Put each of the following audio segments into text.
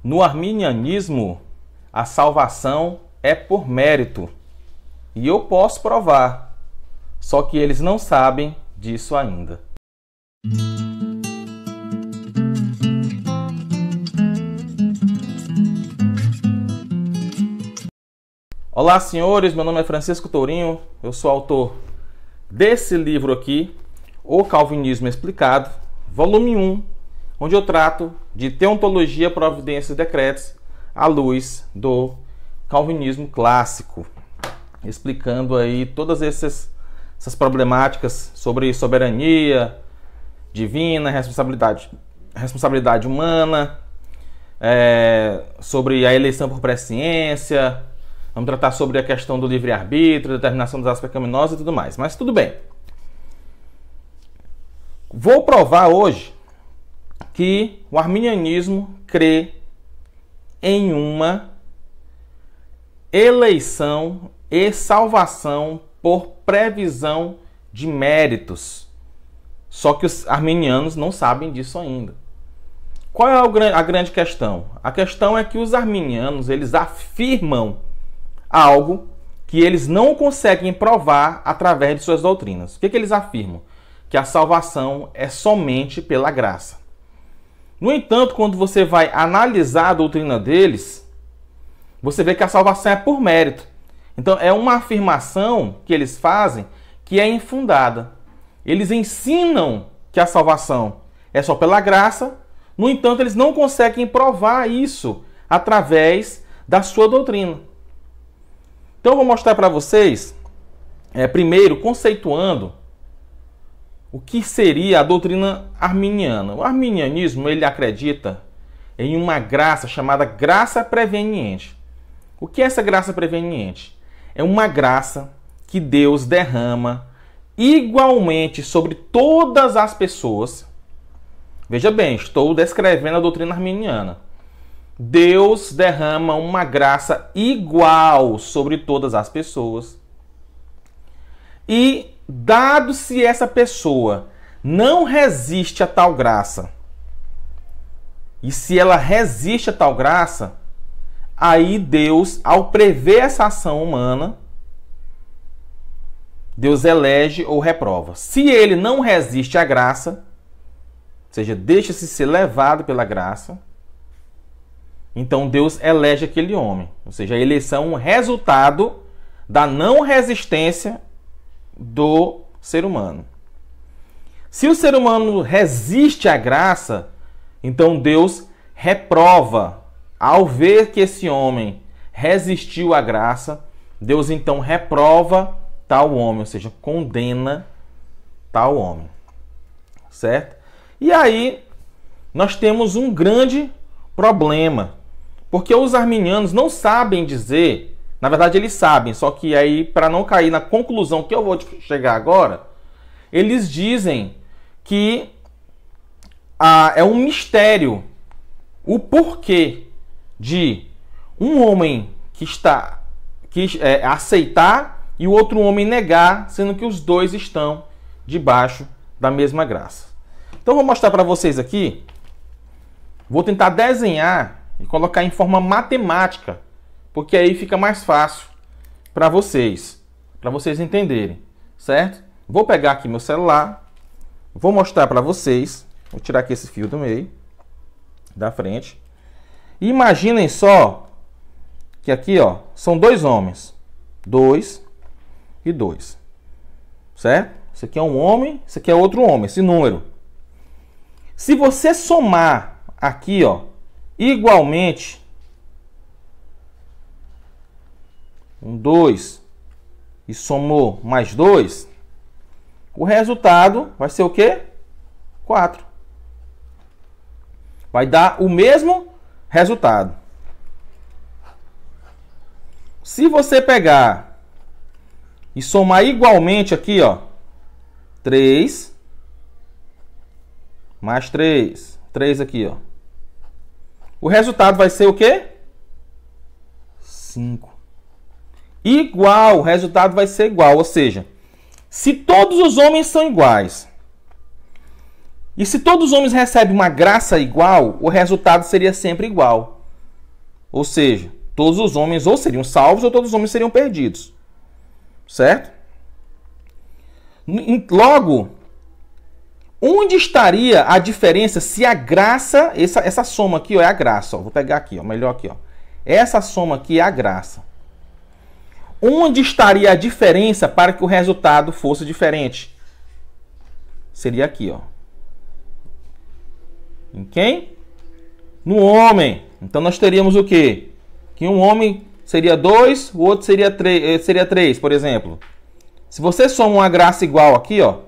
No arminianismo, a salvação é por mérito. E eu posso provar. Só que eles não sabem disso ainda. Olá, senhores. Meu nome é Francisco Tourinho. Eu sou autor desse livro aqui, O Calvinismo Explicado, volume 1, onde eu trato de teontologia, providências e decretos à luz do calvinismo clássico, explicando aí todas essas problemáticas sobre soberania divina, responsabilidade humana, sobre a eleição por presciência. Vamos tratar sobre a questão do livre-arbítrio, determinação dos atos pecaminosos e tudo mais. Mas tudo bem. Vou provar hoje que o arminianismo crê em uma eleição e salvação por previsão de méritos. Só que os arminianos não sabem disso ainda. Qual é a grande questão? A questão é que os arminianos, eles afirmam algo que eles não conseguem provar através de suas doutrinas. O que eles afirmam? Que a salvação é somente pela graça. No entanto, quando você vai analisar a doutrina deles, você vê que a salvação é por mérito. Então, é uma afirmação que eles fazem que é infundada. Eles ensinam que a salvação é só pela graça, no entanto, eles não conseguem provar isso através da sua doutrina. Então, eu vou mostrar para vocês, primeiro, conceituando o que seria a doutrina arminiana. O arminianismo, ele acredita em uma graça chamada graça preveniente. O que é essa graça preveniente? É uma graça que Deus derrama igualmente sobre todas as pessoas. Veja bem, estou descrevendo a doutrina arminiana. Deus derrama uma graça igual sobre todas as pessoas. E, dado se essa pessoa não resiste a tal graça, e se ela resiste a tal graça, aí Deus, ao prever essa ação humana, Deus elege ou reprova. Se ele não resiste à graça, ou seja, deixa-se ser levado pela graça, então Deus elege aquele homem. Ou seja, a eleição é um resultado da não resistência do ser humano. Se o ser humano resiste à graça, então Deus reprova. Ao ver que esse homem resistiu à graça, Deus então reprova tal homem, ou seja, condena tal homem. Certo? E aí nós temos um grande problema, porque os arminianos não sabem dizer. Na verdade, eles sabem, só que aí, para não cair na conclusão que eu vou chegar agora, eles dizem que é um mistério o porquê de um homem que aceitar e o outro homem negar, sendo que os dois estão debaixo da mesma graça. Então, vou mostrar para vocês aqui. Vou tentar desenhar e colocar em forma matemática, porque aí fica mais fácil para vocês entenderem, certo? Vou pegar aqui meu celular, vou mostrar para vocês. Vou tirar aqui esse fio do meio, da frente. E imaginem só que aqui, ó, são dois homens, 2 e 2, certo? Esse aqui é um homem, esse aqui é outro homem, esse número. Se você somar aqui, ó, igualmente, 2 e somou mais 2, o resultado vai ser o quê? 4. Vai dar o mesmo resultado. Se você pegar e somar igualmente aqui, ó, 3 mais 3, 3 aqui, ó, o resultado vai ser o quê? 5. Igual, o resultado vai ser igual, ou seja, se todos os homens são iguais, e se todos os homens recebem uma graça igual, o resultado seria sempre igual. Ou seja, todos os homens ou seriam salvos ou todos os homens seriam perdidos. Certo? Logo, onde estaria a diferença se a graça, essa soma aqui ó, é a graça, ó, vou pegar aqui, ó, melhor aqui, ó. Essa soma aqui é a graça. Onde estaria a diferença para que o resultado fosse diferente? Seria aqui, ó. Em quem? No homem. Então nós teríamos o quê? Que um homem seria 2, o outro seria 3, por exemplo. Se você soma uma graça igual aqui, ó.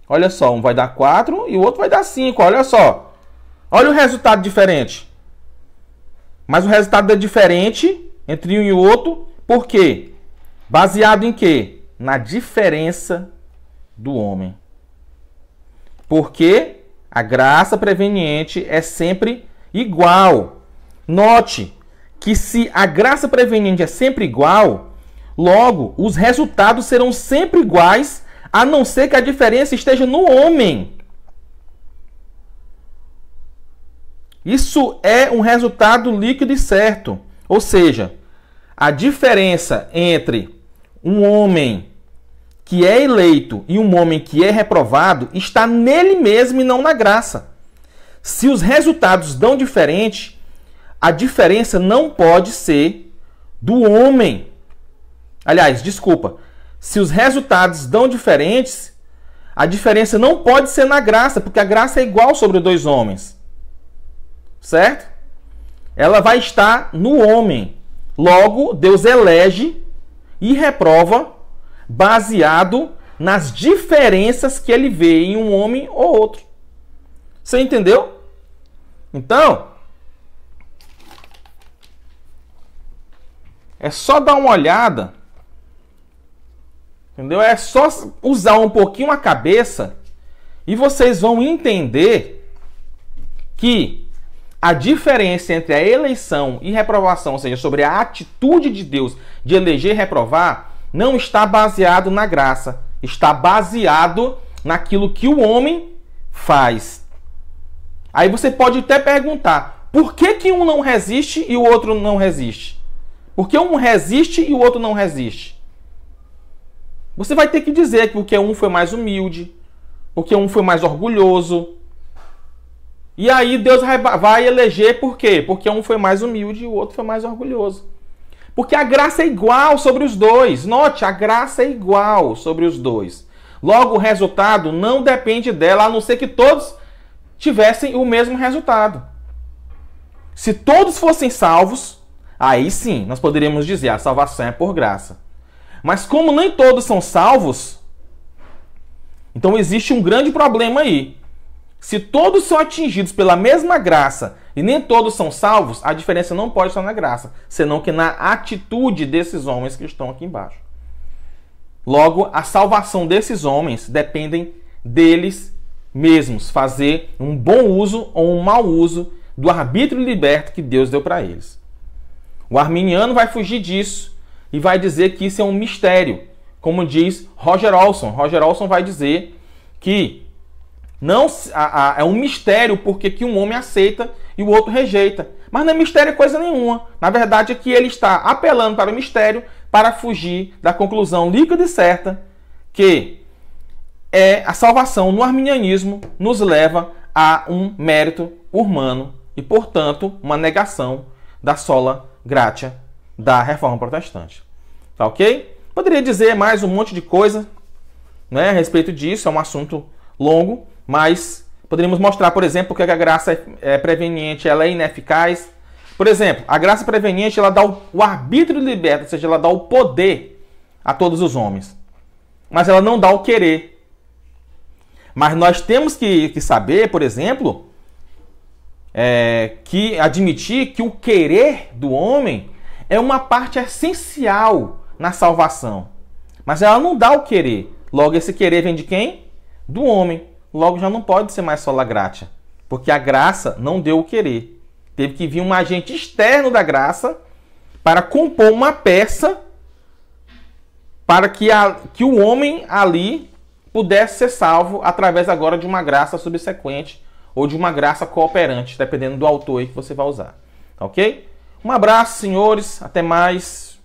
Olha só, um vai dar 4 e o outro vai dar 5, olha só. Olha o resultado diferente. Mas o resultado é diferente entre um e o outro, por quê? Baseado em quê? Na diferença do homem. Porque a graça preveniente é sempre igual. Note que se a graça preveniente é sempre igual, logo os resultados serão sempre iguais, a não ser que a diferença esteja no homem. Isso é um resultado líquido e certo. Ou seja, a diferença entre um homem que é eleito e um homem que é reprovado está nele mesmo e não na graça. Se os resultados dão diferente, a diferença não pode ser do homem. Aliás, desculpa. Se os resultados dão diferentes, a diferença não pode ser na graça, porque a graça é igual sobre dois homens. Certo? Ela vai estar no homem. Logo, Deus elege e reprova baseado nas diferenças que ele vê em um homem ou outro. Você entendeu? Então, é só dar uma olhada. Entendeu? É só usar um pouquinho a cabeça e vocês vão entender que a diferença entre a eleição e reprovação, ou seja, sobre a atitude de Deus de eleger e reprovar, não está baseado na graça. Está baseado naquilo que o homem faz. Aí você pode até perguntar, por que que um não resiste e o outro não resiste? Por que um resiste e o outro não resiste? Você vai ter que dizer que porque um foi mais humilde, porque um foi mais orgulhoso. E aí Deus vai eleger por quê? Porque um foi mais humilde e o outro foi mais orgulhoso. Porque a graça é igual sobre os dois. Note, a graça é igual sobre os dois. Logo, o resultado não depende dela, a não ser que todos tivessem o mesmo resultado. Se todos fossem salvos, aí sim, nós poderíamos dizer, a salvação é por graça. Mas como nem todos são salvos, então existe um grande problema aí. Se todos são atingidos pela mesma graça e nem todos são salvos, a diferença não pode estar na graça, senão que na atitude desses homens que estão aqui embaixo. Logo, a salvação desses homens dependem deles mesmos, fazer um bom uso ou um mau uso do arbítrio liberto que Deus deu para eles. O arminiano vai fugir disso e vai dizer que isso é um mistério, como diz Roger Olson. Roger Olson vai dizer que não é um mistério porque que um homem aceita e o outro rejeita. Mas não é mistério coisa nenhuma. Na verdade é que ele está apelando para o mistério para fugir da conclusão líquida e certa que a salvação no arminianismo nos leva a um mérito humano e, portanto, uma negação da sola gratia da Reforma Protestante. Tá ok? Poderia dizer mais um monte de coisa, né, a respeito disso, é um assunto longo, mas poderíamos mostrar, por exemplo, que a graça preveniente ela é ineficaz. Por exemplo, a graça preveniente ela dá o arbítrio liberto, ou seja, ela dá o poder a todos os homens, mas ela não dá o querer. Mas nós temos que saber, por exemplo, que admitir que o querer do homem é uma parte essencial na salvação. Mas ela não dá o querer. Logo, esse querer vem de quem? Do homem. Logo, já não pode ser mais sola gratia. Porque a graça não deu o querer. Teve que vir um agente externo da graça para compor uma peça para que o homem ali pudesse ser salvo através agora de uma graça subsequente ou de uma graça cooperante, dependendo do autor aí que você vai usar. Ok? Um abraço, senhores. Até mais.